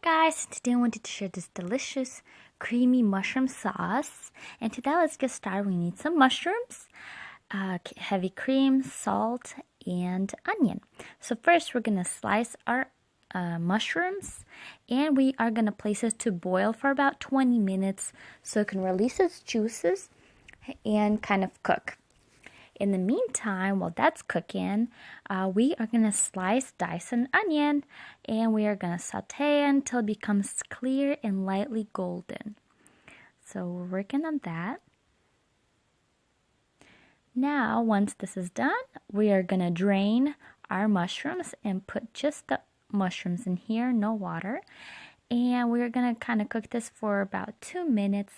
Hi guys, today I wanted to share this delicious creamy mushroom sauce. And to that, let's get started. We need some mushrooms, heavy cream, salt, and onion. So first we're going to slice our mushrooms, and we are going to place it to boil for about 20 minutes so it can release its juices and kind of cook. In the meantime, while that's cooking, we are going to dice an onion, and we are going to saute until it becomes clear and lightly golden. So we're working on that. Now, once this is done, we are going to drain our mushrooms and put just the mushrooms in here, no water. And we're going to kind of cook this for about 2 minutes.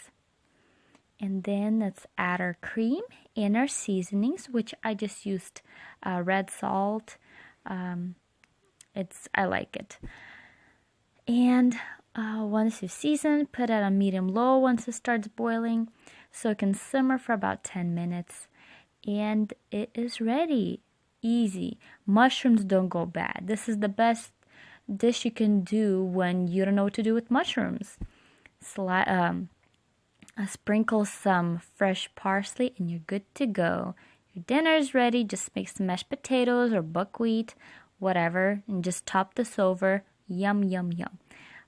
And then let's add our cream and our seasonings, which I just used red salt. I like it. And once you season, put it on medium-low once it starts boiling, so it can simmer for about 10 minutes. And it is ready. Easy. Mushrooms don't go bad. This is the best dish you can do when you don't know what to do with mushrooms. Sprinkle some fresh parsley and you're good to go. Your dinner is ready. Just make some mashed potatoes or buckwheat, whatever, and just top this over. Yum, yum, yum.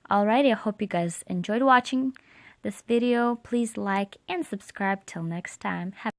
Alrighty, I hope you guys enjoyed watching this video. Please like and subscribe. Till next time.